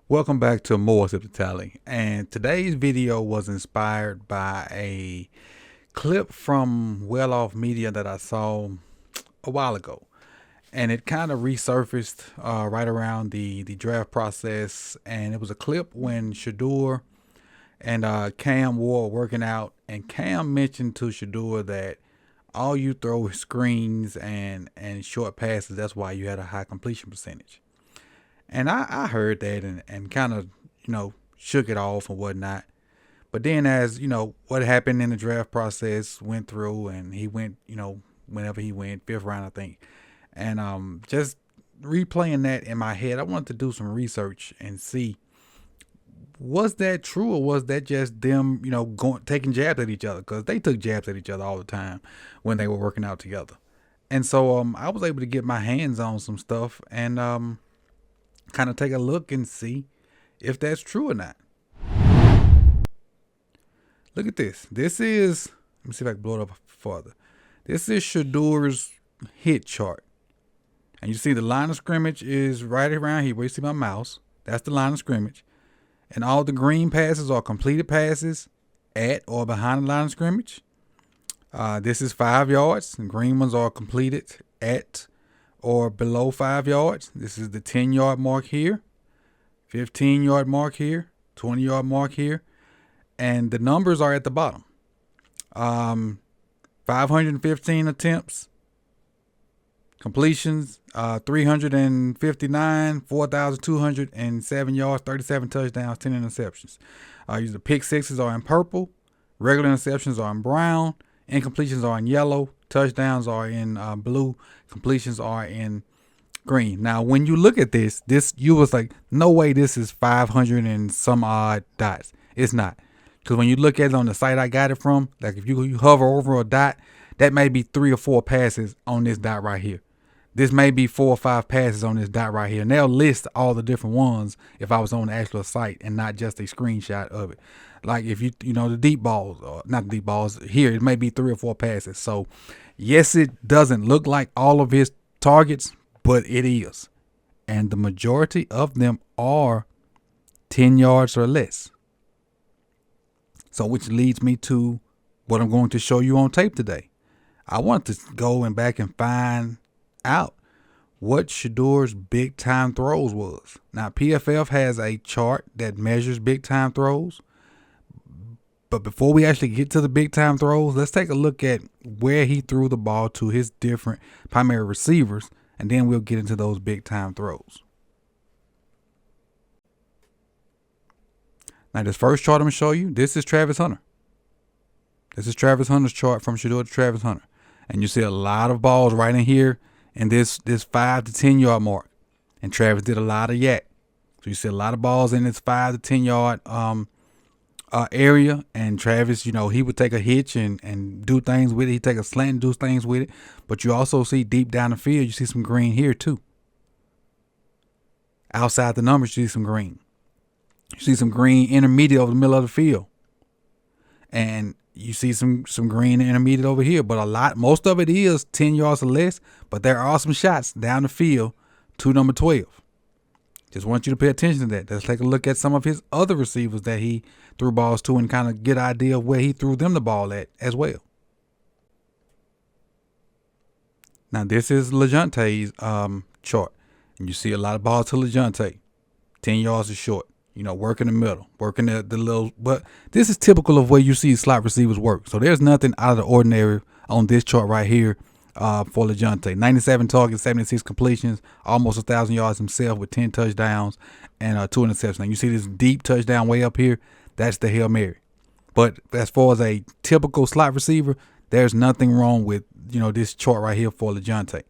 Welcome back to more Sip the Tally, and today's video was inspired by a clip from Well Off Media that I saw a while ago, and it kind of resurfaced right around the draft process. And it was a clip when Shedeur and Cam were working out, and Cam mentioned to Shedeur that all you throw is screens and short passes. That's why you had a high completion percentage. And I heard that and kind of, shook it off and whatnot. But then as, what happened in the draft process went through, and he went, whenever he went, fifth round, I think. And just replaying that in my head, I wanted to do some research and see, was that true, or was that just them, taking jabs at each other? Because they took jabs at each other all the time when they were working out together. And so I was able to get my hands on some stuff and kind of take a look and see if that's true or not. Look at this. This is, let me see if I can blow it up further. This is Shedeur's hit chart. And you see the line of scrimmage is right around here where you see my mouse. That's the line of scrimmage. And all the green passes are completed passes at or behind the line of scrimmage. This is 5 yards. And green ones are completed at or below 5 yards. This is the 10-yard mark here, 15-yard mark here, 20-yard mark here, and the numbers are at the bottom. 515 attempts, completions, 359, 4,207 yards, 37 touchdowns, 10 interceptions. The pick sixes are in purple, regular interceptions are in brown, incompletions are in yellow, touchdowns are in blue, completions are in green. Now, when you look at this, you was like, no way this is 500 and some odd dots. It's not. Because when you look at it on the site I got it from, like if you hover over a dot, that may be 3 or 4 passes on this dot right here. This may be 4 or 5 passes on this dot right here. And they'll list all the different ones if I was on the actual site and not just a screenshot of it. Like if the deep balls, or not the deep balls, here it may be 3 or 4 passes. So yes, it doesn't look like all of his targets, but it is. And the majority of them are 10 yards or less. So which leads me to what I'm going to show you on tape today. I want to go and back and find out what Shedeur's big time throws was. Now PFF has a chart that measures big time throws. But before we actually get to the big time throws, let's take a look at where he threw the ball to his different primary receivers, and then we'll get into those big time throws. Now, this first chart I'm going to show you, this is Travis Hunter. This is Travis Hunter's chart from Shedeur to Travis Hunter. And you see a lot of balls right in here in this 5 to 10 yard mark. And Travis did a lot of yak. So you see a lot of balls in this 5 to 10 yard area, and Travis, he would take a hitch and do things with it. He'd take a slant and do things with it. But you also see deep down the field, you see some green here too. Outside the numbers, you see some green. You see some green intermediate over the middle of the field. And you see some green intermediate over here. But most of it is 10 yards or less. But there are some shots down the field to number 12. Just want you to pay attention to that. Let's take a look at some of his other receivers that he threw balls to and kind of get an idea of where he threw them the ball at as well. Now, this is LeJounte's chart. And you see a lot of balls to LeJounte. 10 yards is short. Work in the middle. Working the little. But this is typical of where you see slot receivers work. So there's nothing out of the ordinary on this chart right here. For LeJounte, 97 targets, 76 completions, almost 1,000 yards himself with 10 touchdowns and 2 interceptions. Now you see this deep touchdown way up here. That's the Hail Mary. But as far as a typical slot receiver, there's nothing wrong with this chart right here for LeJounte.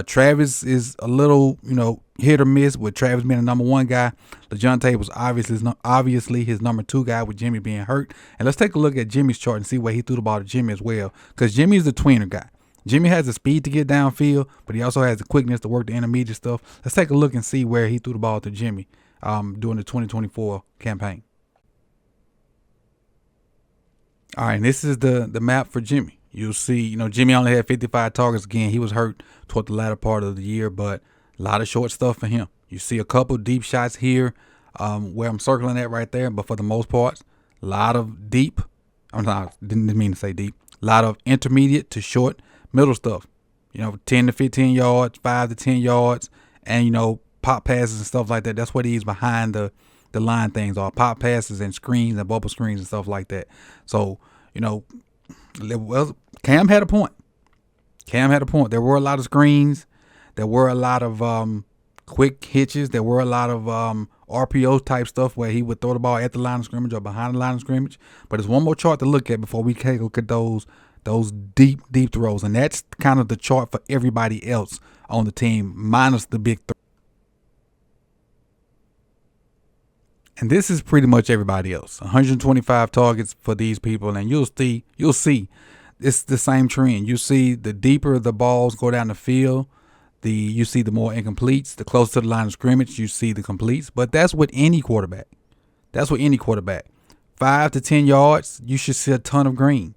Travis is a little hit or miss, with Travis being the number 1 guy. LeJounte was obviously his number 2 guy, with Jimmy being hurt. And let's take a look at Jimmy's chart and see where he threw the ball to Jimmy as well, because Jimmy's the tweener guy. Jimmy has the speed to get downfield, but he also has the quickness to work the intermediate stuff. Let's take a look and see where he threw the ball to Jimmy during the 2024 campaign. All right, and this is the map for Jimmy. You'll see, Jimmy only had 55 targets again. He was hurt toward the latter part of the year, but a lot of short stuff for him. You see a couple deep shots here. where I'm circling at right there. But for the most part, a lot of deep. I'm not didn't mean to say deep. A lot of intermediate to short, middle stuff. 10 to 15 yards, 5 to 10 yards, and pop passes and stuff like that. That's what he's behind the line things are, pop passes and screens and bubble screens and stuff like that. So well, Cam had a point. There were a lot of screens. There were a lot of quick hitches. There were a lot of RPO type stuff where he would throw the ball at the line of scrimmage or behind the line of scrimmage. But there's one more chart to look at before we take a look at those deep throws, and that's kind of the chart for everybody else on the team minus the big throw. And this is pretty much everybody else. 125 targets for these people, and you'll see it's the same trend. You see the deeper the balls go down the field, you see the more incompletes. The closer to the line of scrimmage, you see the completes. But that's with any quarterback. 5 to 10 yards, you should see a ton of green.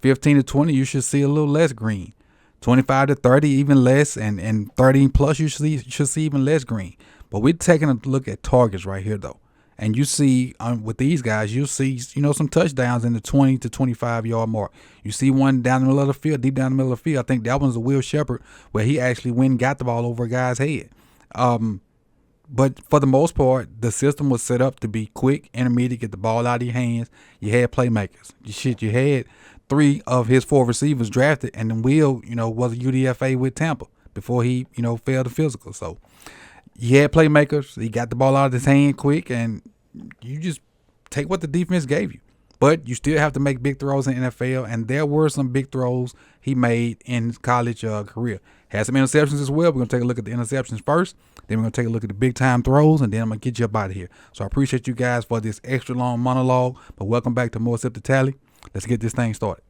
15 to 20, you should see a little less green. 25 to 30, even less, and 30 plus, you should see even less green. But we're taking a look at targets right here, though. And you see with these guys, you'll see some touchdowns in the 20 to 25 yard mark. You see one down the middle of the field, deep down the middle of the field. I think that one's a Will Shepherd where he actually went and got the ball over a guy's head. But for the most part, the system was set up to be quick, intermediate, get the ball out of your hands. You had playmakers. You had 3 of his 4 receivers drafted, and then Will, was a UDFA with Tampa before he, failed the physical. So he had playmakers. He got the ball out of his hand quick, and you just take what the defense gave you. But you still have to make big throws in the NFL, and there were some big throws he made in his college career. Had some interceptions as well. We're going to take a look at the interceptions first. Then we're going to take a look at the big-time throws, and then I'm going to get you up out of here. So I appreciate you guys for this extra long monologue, but welcome back to More Sip to Tally. Let's get this thing started.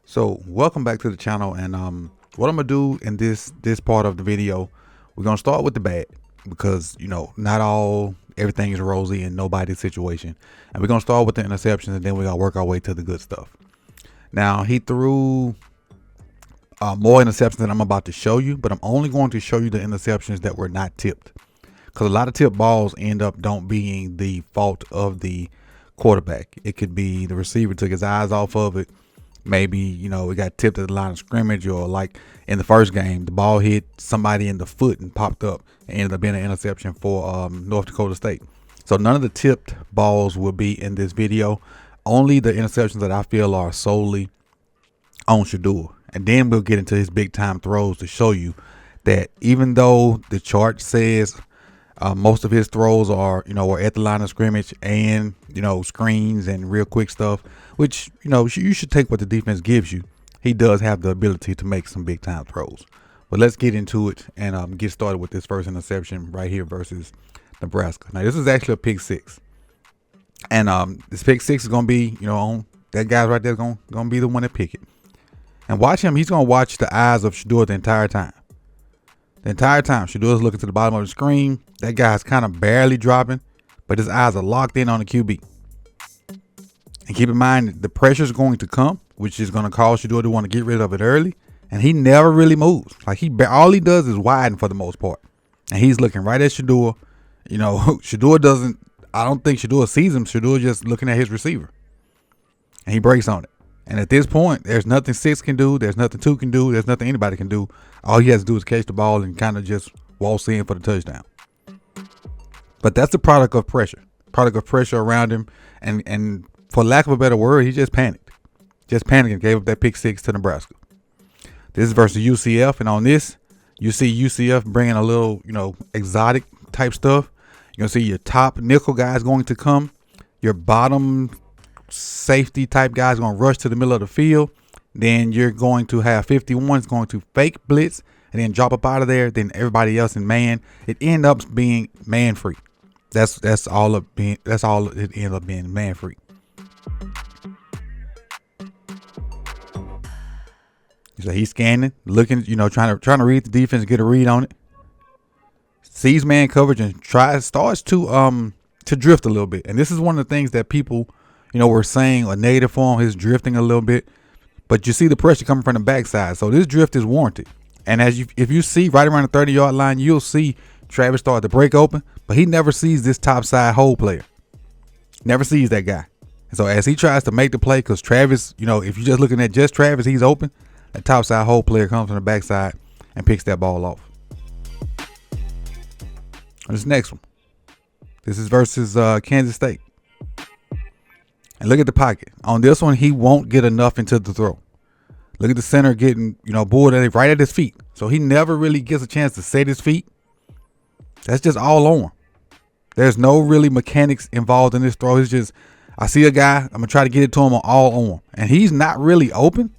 So welcome back to the channel, and what I'm gonna do in this part of the video, we're gonna start with the bad, because not everything is rosy in nobody's situation, and we're gonna start with the interceptions, and then we're gonna work our way to the good stuff. Now, he threw more interceptions than I'm about to show you, but I'm only going to show you the interceptions that were not tipped, because a lot of tipped balls end up don't being the fault of the quarterback. It could be the receiver took his eyes off of it. Maybe, it got tipped at the line of scrimmage, or like in the first game, the ball hit somebody in the foot and popped up and ended up being an interception for North Dakota State. So none of the tipped balls will be in this video. Only the interceptions that I feel are solely on Shedeur. And then we'll get into his big time throws to show you that even though the chart says most of his throws are, were at the line of scrimmage and, screens and real quick stuff, which, you should take what the defense gives you. He does have the ability to make some big time throws. But let's get into it and get started with this first interception right here versus Nebraska. Now, this is actually a pick 6. And this pick 6 is going to be, on that guy right there going to be the one that pick it. And watch him. He's going to watch the eyes of Shedeur the entire time. The entire time, Shedeur's looking to the bottom of the screen. That guy's kind of barely dropping, but his eyes are locked in on the QB. And keep in mind, the pressure is going to come, which is going to cause Shedeur to want to get rid of it early. And he never really moves. Like all he does is widen for the most part. And he's looking right at Shedeur. Shedeur doesn't. I don't think Shedeur sees him. Shedeur just looking at his receiver, and he breaks on it. And at this point, there's nothing 6 can do. There's nothing 2 can do. There's nothing anybody can do. All he has to do is catch the ball and kind of just waltz in for the touchdown. But that's the product of pressure. Around him. And for lack of a better word, he just panicked. And gave up that pick 6 to Nebraska. This is versus UCF. And on this, you see UCF bringing a little, exotic type stuff. You're going to see your top nickel guys going to come. Your bottom safety type guys going to rush to the middle of the field. Then you're going to have 51s going to fake blitz and then drop up out of there. Then everybody else in man. It ends up being man free. That's all it ends up being, man free. So he's scanning, looking, trying to read the defense, get a read on it. Sees man coverage and starts to drift a little bit. And this is one of the things that people we're saying a negative form. He's drifting a little bit, but you see the pressure coming from the backside. So this drift is warranted. And if you see right around the 30-yard line, you'll see Travis start to break open, but he never sees this top side hole player. Never sees that guy. And so as he tries to make the play, because Travis, if you're just looking at just Travis, he's open. That top side hole player comes from the backside and picks that ball off. This next one. This is versus Kansas State. And look at the pocket. On this one, he won't get enough into the throw. Look at the center getting, bulled right at his feet. So he never really gets a chance to set his feet. That's just all on. There's no really mechanics involved in this throw. It's just, I see a guy, I'm going to try to get it to him on all on. And he's not really open.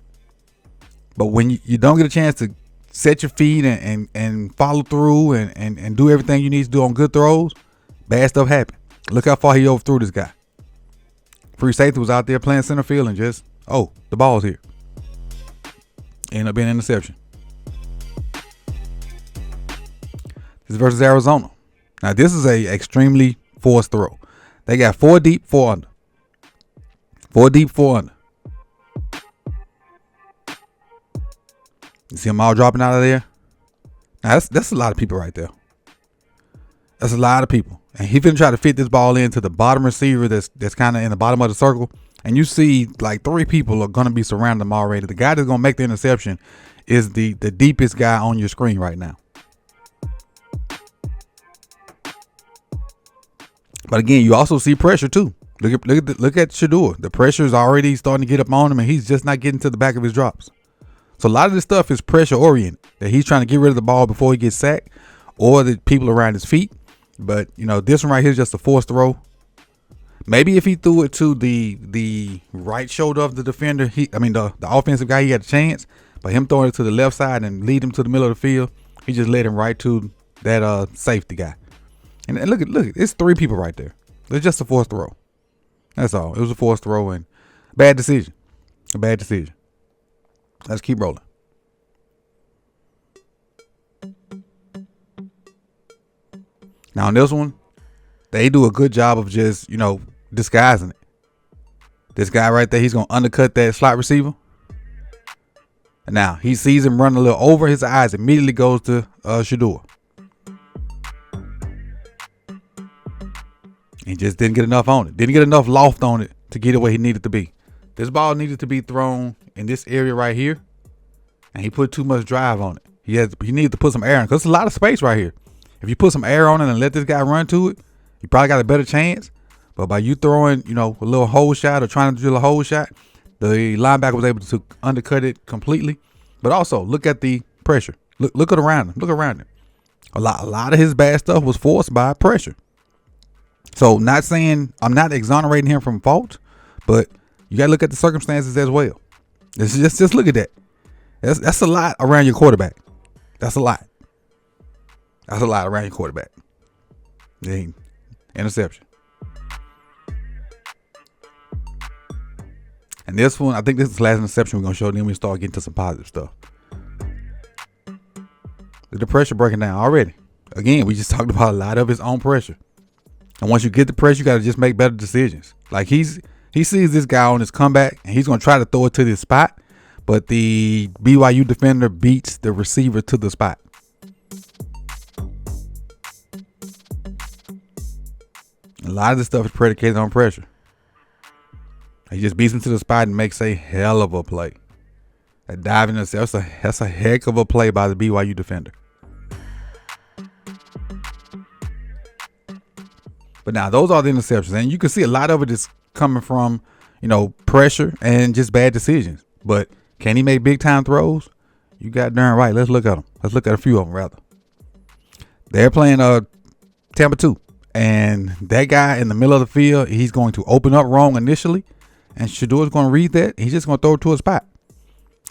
But when you don't get a chance to set your feet and follow through and do everything you need to do on good throws, bad stuff happens. Look how far he overthrew this guy. Free safety was out there playing center field and just, the ball's here. Ended up being an interception. This is versus Arizona. Now, this is a extremely forced throw. They got 4 deep, 4 under. 4 deep, 4 under. You see them all dropping out of there? Now, that's a lot of people right there. That's a lot of people. And he finna try to fit this ball into the bottom receiver that's kind of in the bottom of the circle. And you see like 3 people are going to be surrounding him already. The guy that's going to make the interception is the deepest guy on your screen right now. But again, you also see pressure too. Look at Shedeur. The pressure is already starting to get up on him, and he's just not getting to the back of his drops. So a lot of this stuff is pressure oriented. That he's trying to get rid of the ball before he gets sacked, or the people around his feet. But this one right here is just a forced throw. Maybe if he threw it to the right shoulder of the defender, the offensive guy, he had a chance. But him throwing it to the left side and lead him to the middle of the field, he just led him right to that safety guy. And look, it's 3 people right there. It's just a forced throw. That's all. It was a forced throw and bad decision. A bad decision. Let's keep rolling. Now on this one, they do a good job of just, disguising it. This guy right there, he's going to undercut that slot receiver. And now he sees him running a little over his eyes, immediately goes to Shedeur. He just didn't get enough on it. Didn't get enough loft on it to get it where he needed to be. This ball needed to be thrown in this area right here. And he put too much drive on it. He needed to put some air in, because there's a lot of space right here. If you put some air on it and let this guy run to it, you probably got a better chance. But by you throwing, a little hole shot or trying to drill a hole shot, the linebacker was able to undercut it completely. But also, look at the pressure. Look around him. Look around him. A lot of his bad stuff was forced by pressure. So not saying I'm not exonerating him from fault, but you got to look at the circumstances as well. Just look at that. That's a lot around your quarterback. That's a lot. That's a lot around your quarterback. Interception. And this one, I think this is the last interception we're going to show. Then we start getting to some positive stuff. Look at the pressure breaking down already. Again, we just talked about a lot of his own pressure. And once you get the pressure, you got to just make better decisions. Like he sees this guy on his comeback, and he's going to try to throw it to this spot. But the BYU defender beats the receiver to the spot. A lot of this stuff is predicated on pressure. He just beats him to the spot and makes a hell of a play. That diving interception, that's a heck of a play by the BYU defender. But now those are the interceptions, and you can see a lot of it is coming from, pressure and just bad decisions. But can he make big time throws? You got darn right. Let's look at them. Let's look at a few of them rather. They're playing Tampa 2, and that guy in the middle of the field, he's going to open up wrong initially, and Shedeur is going to read that. He's just going to throw it to a spot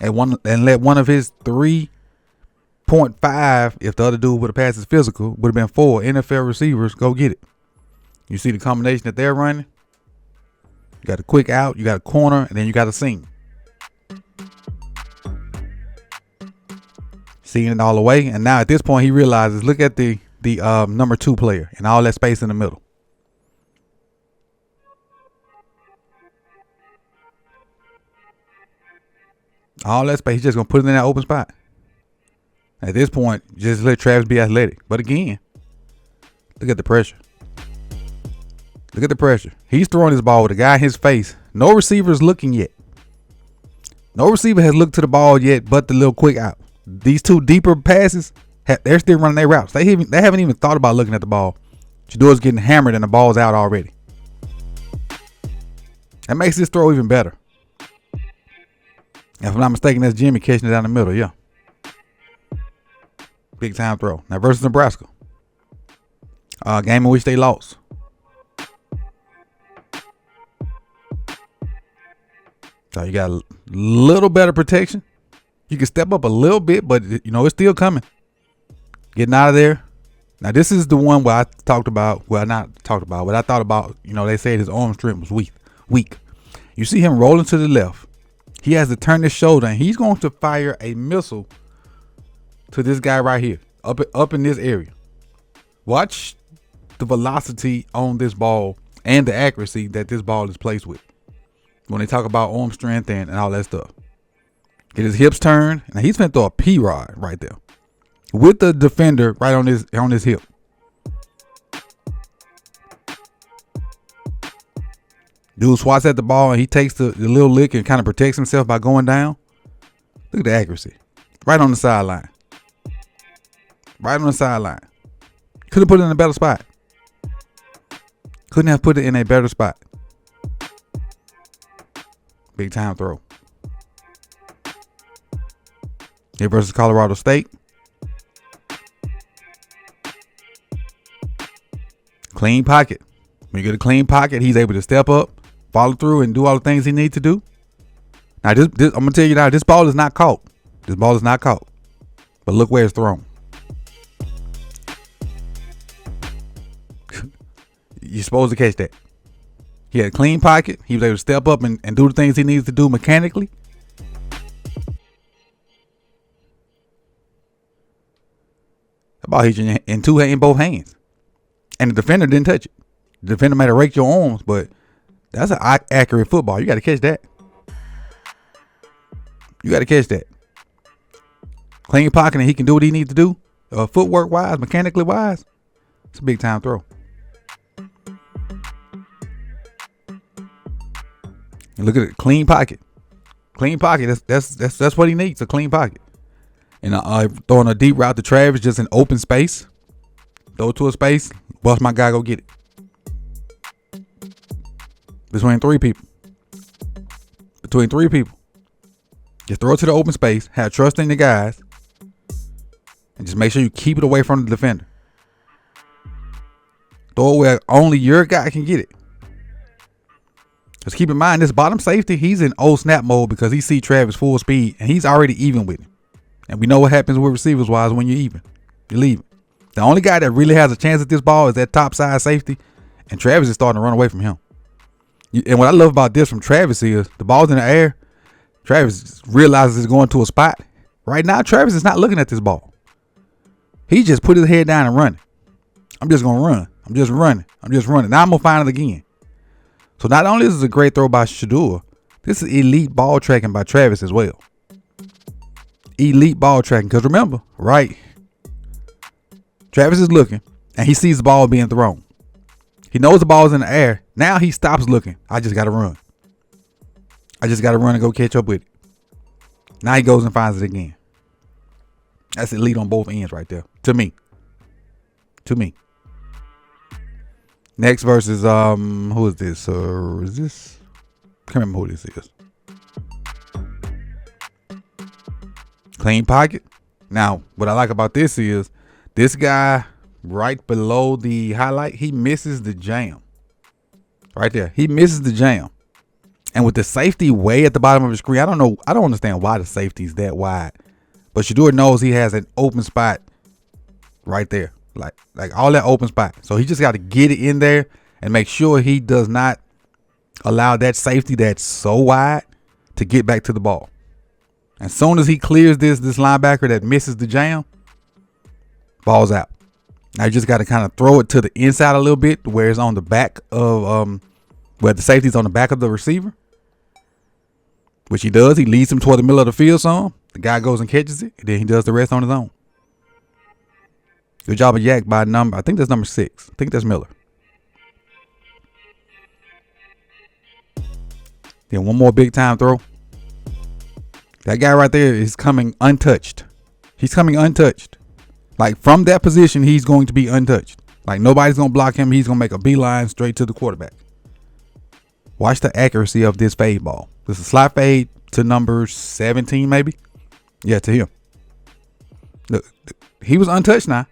and let one of his 3.5, if the other dude would have passed his physical, would have been 4 NFL receivers go get it. You see the combination that they're running? You got a quick out, you got a corner, and then you got a seam. Seeing it all the way. And now at this point, he realizes, look at the number 2 player and all that space in the middle. All that space, he's just gonna put it in that open spot. At this point, just let Travis be athletic. But again, look at the pressure. Look at the pressure. He's throwing this ball with a guy in his face. No receiver is looking yet. No receiver has looked to the ball yet, but the little quick out. These two deeper passes, they're still running their routes. They haven't even thought about looking at the ball. Shedeur's getting hammered and the ball's out already. That makes this throw even better. If I'm not mistaken, that's Jimmy catching it down the middle. Yeah. Big time throw. Now versus Nebraska. Game in which they lost. So you got a little better protection. You can step up a little bit, but it's still coming. Getting out of there. Now this is the one where I talked about. Well, not talked about, but I thought about. They said his arm strength was weak. You see him rolling to the left. He has to turn his shoulder, and he's going to fire a missile to this guy right here, up in this area. Watch the velocity on this ball and the accuracy that this ball is placed with. When they talk about arm strength and all that stuff. Get his hips turned, and he's finna throw a P-rod right there with the defender right on his hip. Dude swats at the ball, and he takes the little lick and kind of protects himself by going down. Look at the accuracy. Right on the sideline. Right on the sideline. Could have put it in a better spot. Couldn't have put it in a better spot. Big time throw. Here versus Colorado State. Clean pocket. When you get a clean pocket, he's able to step up, follow through, and do all the things he needs to do. Now, this I'm going to tell you now, this ball is not caught. This ball is not caught. But look where it's thrown. You're supposed to catch that. He had a clean pocket. He was able to step up and do the things he needs to do mechanically. The ball hit you in both hands. And the defender didn't touch it. The defender might have raked your arms, but that's an accurate football. You got to catch that. You got to catch that. Clean pocket, and he can do what he needs to do. Footwork wise, mechanically wise. It's a big time throw. And look at it, clean pocket. Clean pocket. That's what he needs, a clean pocket. And throwing a deep route to Travis, just in open space. Throw it to a space. Bust my guy, go get it. Between three people. Just throw it to the open space. Have trust in the guys. And just make sure you keep it away from the defender. Throw it where only your guy can get it. Just keep in mind, this bottom safety, he's in old snap mode because he see Travis full speed and he's already even with him. And we know what happens with receivers wise when you're even. You're leaving. The only guy that really has a chance at this ball is that top side safety, and Travis is starting to run away from him. And what I love about this from Travis is the ball's in the air. Travis realizes it's going to a spot. Right now, Travis is not looking at this ball. He just put his head down and running. I'm just going to run. I'm just running. Now I'm going to find it again. So not only is this a great throw by Shedeur, this is elite ball tracking by Travis as well. Elite ball tracking. Because remember, right, Travis is looking, and he sees the ball being thrown. He knows the ball is in the air. Now he stops looking. I just got to run. And go catch up with it. Now he goes and finds it again. That's elite on both ends right there. To me. Next versus who is this? Is this? Can't remember who this is. Clean pocket. Now, what I like about this is this guy right below the highlight, he misses the jam. Right there. He misses the jam. And with the safety way at the bottom of the screen, I don't understand why the safety is that wide. But Shedeur knows he has an open spot right there. Like all that open spot. So he just got to get it in there and make sure he does not allow that safety that's so wide to get back to the ball. As soon as he clears this linebacker that misses the jam, ball's out. Now you just got to kind of throw it to the inside a little bit where it's on the back of where the safety's on the back of the receiver. which he does. He leads him toward the middle of the field some. The guy goes and catches it, and then he does the rest on his own. Good job of Yak by number. I think that's number 6. I think that's Miller. Then one more big time throw. That guy right there is coming untouched. He's coming untouched. Like from that position, he's going to be untouched. Like nobody's going to block him. He's going to make a beeline straight to the quarterback. Watch the accuracy of this fade ball. This is a slot fade to number 17 maybe. Yeah, to him. Look, he was untouched now.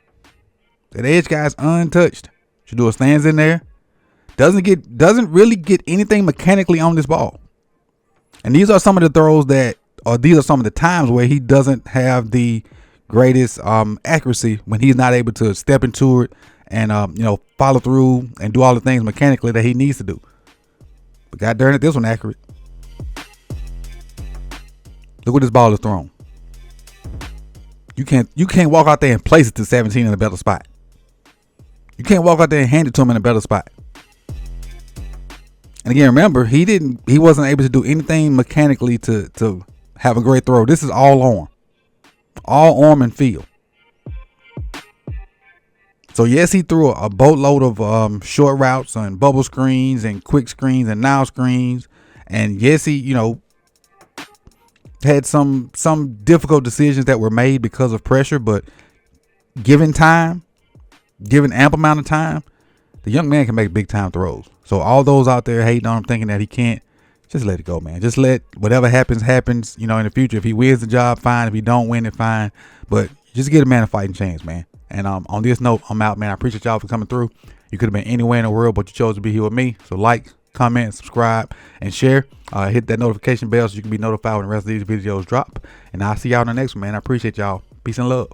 That edge guy's untouched. Shedeur stands in there. Doesn't really get anything mechanically on this ball. And these are some of the throws these are some of the times where he doesn't have the greatest accuracy when he's not able to step into it and follow through and do all the things mechanically that he needs to do. But god darn it, this one accurate. Look what this ball is thrown. You can't walk out there and place it to 17 in a better spot. You can't walk out there and hand it to him in a better spot. And again, remember, he wasn't able to do anything mechanically to have a great throw. This is all arm and feel. So yes, he threw a boatload of short routes and bubble screens and quick screens and now screens. And yes, he had some difficult decisions that were made because of pressure, but given ample amount of time, the young man can make big time throws. So all those out there hating on him, thinking that he can't, just let it go, man. Just let whatever happens. In the future. If he wins the job, fine. If he don't win it, fine. But just get a man a fighting chance, man. And on this note, I'm out, man. I appreciate y'all for coming through. You could have been anywhere in the world, but you chose to be here with me. So like, comment, subscribe, and share. Hit that notification bell so you can be notified when the rest of these videos drop. And I'll see y'all in the next one, man. I appreciate y'all. Peace and love.